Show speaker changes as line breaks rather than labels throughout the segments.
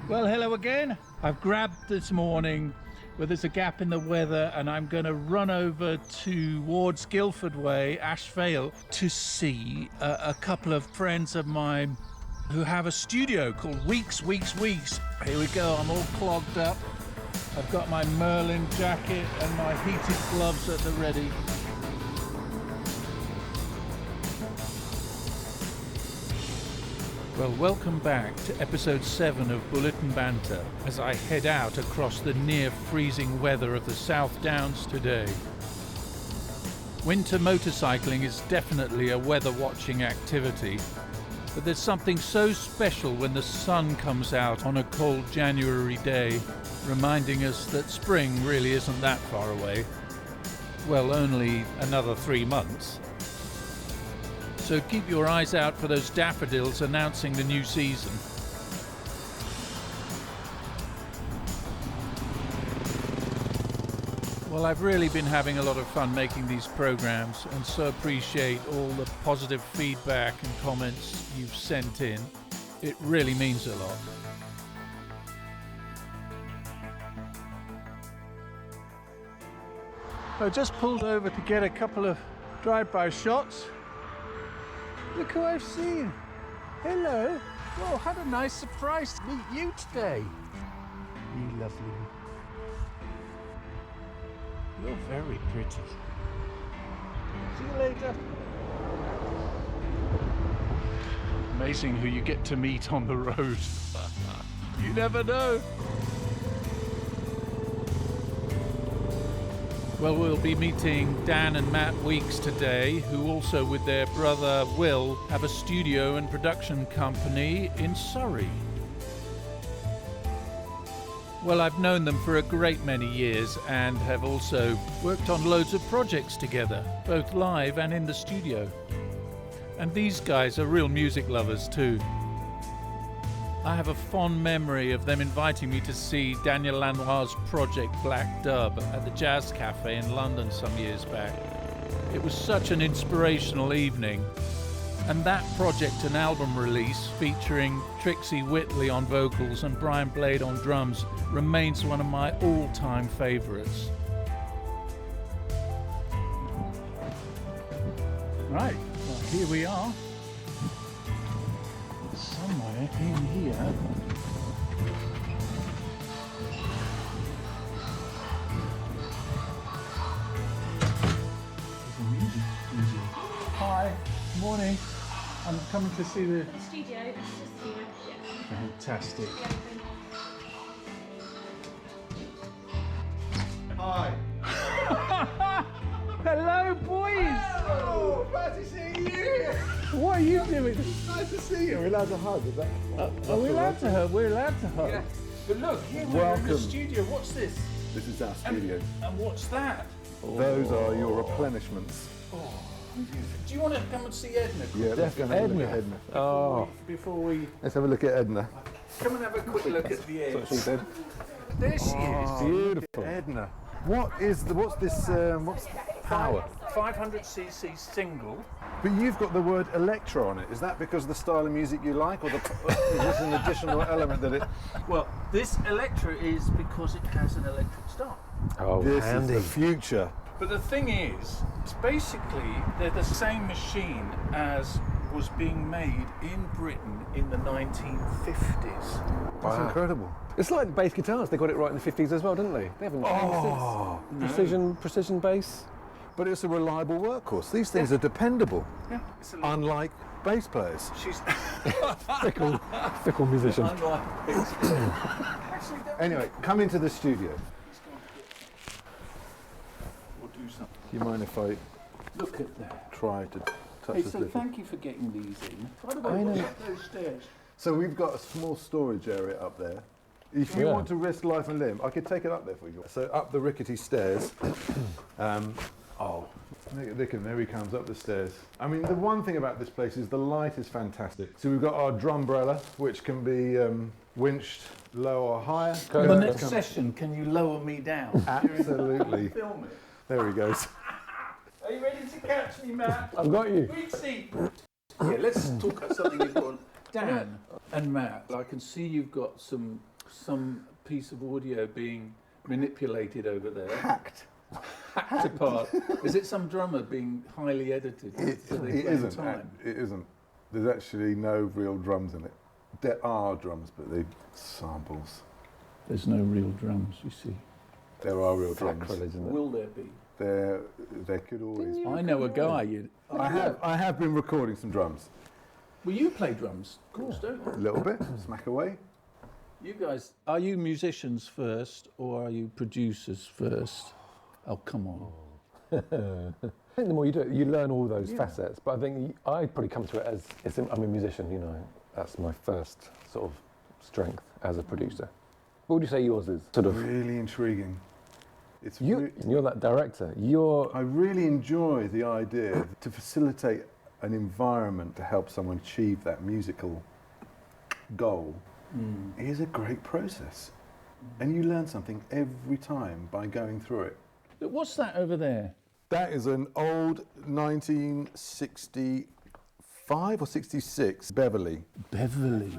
Well, hello again. I've grabbed this morning where there's a gap in the weather and I'm going to run over towards Guildford Way, Ash Vale, to see a couple of friends of mine who have a studio called Weeks. Here we go, I'm all clogged up. I've got my Merlin jacket and my heated gloves at the ready. Well, welcome back to episode 7 of Bullet and Banter as I head out across the near freezing weather of the South Downs today. Winter motorcycling is definitely a weather watching activity, but there's something so special when the sun comes out on a cold January day, reminding us that spring really isn't that far away. Well, only another 3 months. So keep your eyes out for those daffodils announcing the new season. Well, I've really been having a lot of fun making these programs and so appreciate all the positive feedback and comments you've sent in. It really means a lot. I just pulled over to get a couple of drive-by shots. Look who I've seen. Hello. Well, had a nice surprise to meet you today. You lovely. You're very pretty. See you later. Amazing who you get to meet on the road. You never know. Well, we'll be meeting Dan and Matt Weeks today, who also with their brother Will have a studio and production company in Surrey. Well, I've known them for a great many years and have also worked on loads of projects together, both live and in the studio. And these guys are real music lovers too. I have a fond memory of them inviting me to see Daniel Lanois's project Black Dub at the Jazz Cafe in London some years back. It was such an inspirational evening, and that project and album release featuring Trixie Whitley on vocals and Brian Blade on drums remains one of my all-time favourites. Right, well, here we are. Somewhere in here. Hi, morning. I'm coming to see the
studio. It's just here. Yeah.
Fantastic.
Hi.
Hello, boys.
Oh, glad to see you.
What are you doing?
Nice to see you. We're allowed to hug, is that?
Are we allowed to hug? We're allowed to hug.
Yeah.
But look, here we're in the studio. What's this?
This is our studio.
And what's that?
Those are your replenishments.
Do you want to come and see Edna?
Yeah, let's go and have a look at Edna.
Before we
Let's have a look at Edna.
come and have a quick look at the edge.
That's what she said.
There she is.
Beautiful. Edna. What's power?
500cc single.
But you've got the word electro on it. Is that because of the style of music you like, or is this an additional element that it...
Well, this Electra is because it has an electric start.
Oh,
This
handy.
is the future.
But the thing is, it's basically, they're the same machine as was being made in Britain in the 1950s.
That's incredible.
It's like bass guitars. They got it right in the 50s as well, didn't they? They haven't changed since. Precision bass.
But it's a reliable workhorse. These things are dependable,
Yeah, it's a
unlike bass players.
She's
Fickle musician.
unlike Actually,
Anyway, come into the studio.
we'll do something.
Do you mind if I
Look at that.
try to touch
Hey,
this
so
little?
thank you for getting these in. By the way, what's up those stairs?
So we've got a small storage area up there. If you
Yeah.
want to risk life and limb, I could take it up there for you. So up the rickety stairs. Look, and there he comes up the stairs. I mean, the one thing about this place is the light is fantastic. So we've got our drumbrella, which can be winched low or higher.
For the next session, can you lower me down?
Absolutely.
Film it.
There he goes.
Are you ready to catch me, Matt?
I've got you.
Weeksy. Yeah, let's talk about something you've got. Dan and Matt, I can see you've got some some piece of audio being manipulated over there,
Hacked.
hacked apart. Is it some drummer being highly edited? so they
It
play in
isn't.
time?
It isn't. There's actually no real drums in it. There are drums, but they're samples.
There's no real drums, you see.
There are real drums.
Sacrilege, isn't it?
Will there be?
There could always be.
I know a guy.
I have been recording some drums.
Well, you play drums, of course, don't you?
A little bit, smack away.
You guys, are you musicians first or are you producers first? Oh, come on.
I think the more you do it, you learn all those facets. But I think I'd probably come to it as I'm a musician. You know, that's my first sort of strength as a producer. What would you say yours is? Sort of.
Really intriguing.
You're that director.
I really enjoy the idea to facilitate an environment to help someone achieve that musical goal. It is a great process. And you learn something every time by going through it.
What's that over there?
That is an old 1965 or 66 Beverly.
Beverly.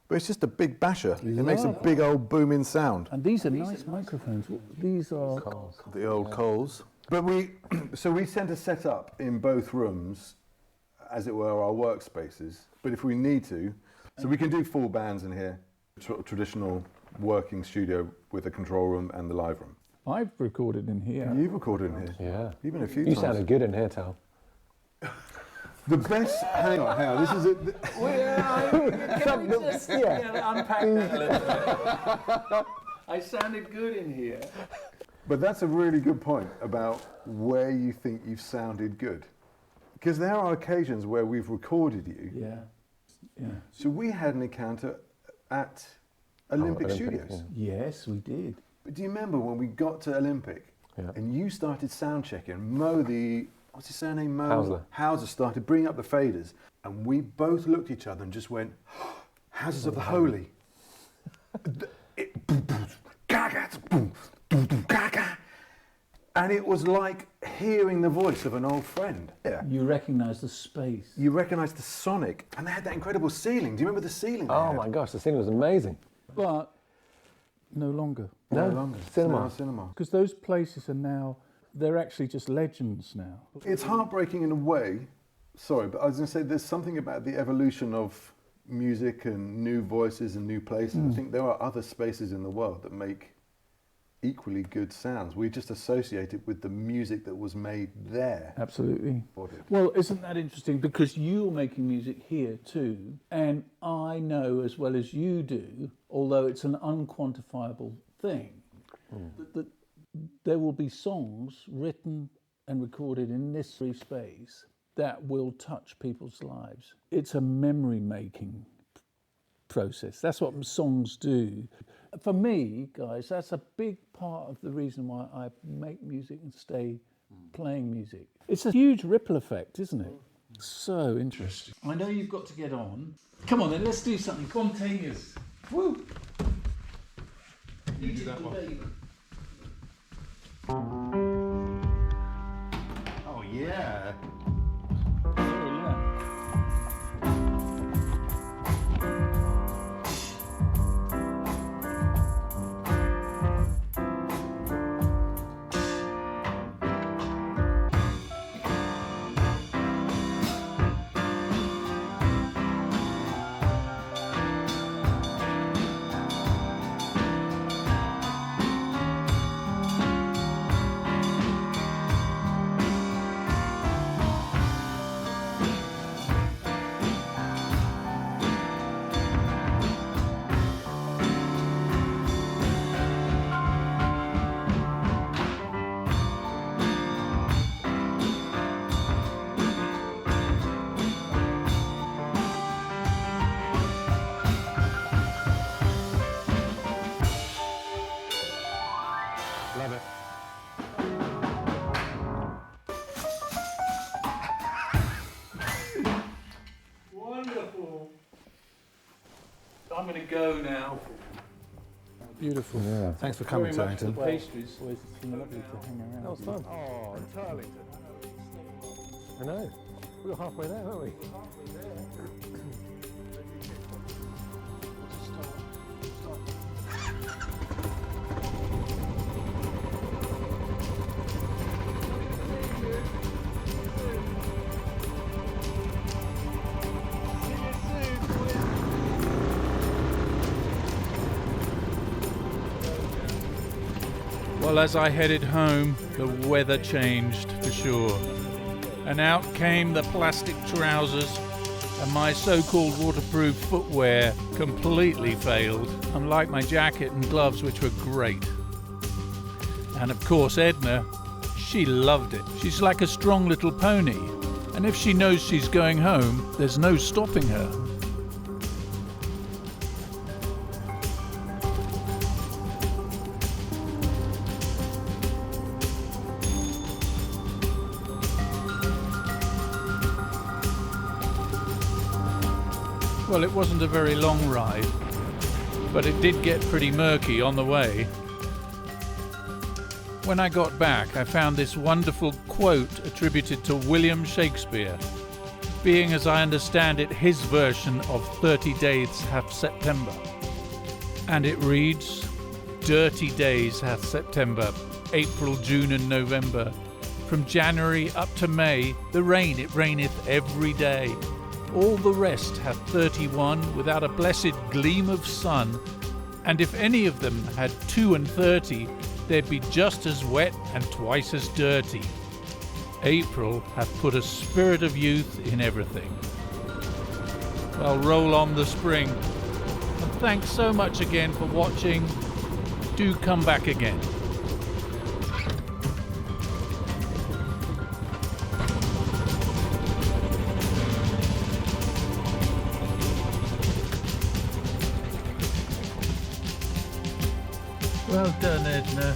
But it's just a big basher. It makes a big old booming sound.
And these are nice microphones. These are...
The old Coles. But we tend to set up in both rooms, as it were, our workspaces. But if we need to, so we can do full bands in here, traditional working studio with a control room and the live room.
I've recorded in here.
You've recorded in here.
Yeah.
Even a few
You
times.
sounded good in here, Terl.
The best. Hang on. This is it.
Can we just unpack that a little bit? I sounded good in here.
But that's a really good point about where you think you've sounded good. Because there are occasions where we've recorded you.
Yeah.
So we had an encounter at Olympic Studios.
Yeah.
Yes, we did.
But do you remember when we got to Olympic and you started sound checking? What's his surname? Hauser started bringing up the faders, and we both looked at each other and just went, "Houses of the Holy." And it was like hearing the voice of an old friend. Yeah.
You recognise the space.
You recognise the sonic, and they had that incredible ceiling. Do you remember the ceiling?
Oh my gosh, the scene was amazing.
But no longer.
No longer.
Cinema.
It's now cinema.
Because those places are now, they're actually just legends now.
It's heartbreaking in a way. Sorry, but I was going to say there's something about the evolution of music and new voices and new places. I think there are other spaces in the world that make equally good sounds. We just associate it with the music that was made there.
Absolutely. Well, isn't that interesting? Because you're making music here too, and I know as well as you do, although it's an unquantifiable thing, that there will be songs written and recorded in this free space that will touch people's lives. It's a memory-making process. That's what songs do. For me, guys, that's a big part of the reason why I make music and stay playing music. It's a huge ripple effect, isn't it? So interesting. I know you've got to get on. Come on then, let's do something spontaneous. Woo! You do that one.
Oh yeah.
Oh yeah.
Love it.
Wonderful. I'm going to go now.
Beautiful.
Yeah.
Thanks for coming,
Very much for the
Tarrington.
pastries. Always it's been lovely to hang around.
That was fun.
Oh, Tarlington.
I know. We were halfway there, weren't we?
Well, as I headed home, the weather changed for sure. And out came the plastic trousers, and my so-called waterproof footwear completely failed, unlike my jacket and gloves, which were great. And of course Edna, she loved it. She's like a strong little pony, and if she knows she's going home, there's no stopping her. Well, it wasn't a very long ride, but it did get pretty murky on the way. When I got back, I found this wonderful quote attributed to William Shakespeare, being, as I understand it, his version of 30 Days Hath September. And it reads, "Dirty days hath September, April, June and November. From January up to May, the rain it raineth every day. All the rest hath 31 without a blessed gleam of sun, and if any of them had 32, they'd be just as wet and twice as dirty. April hath put a spirit of youth in everything." Well, roll on the spring. And thanks so much again for watching. Do come back again. Well done, Edna.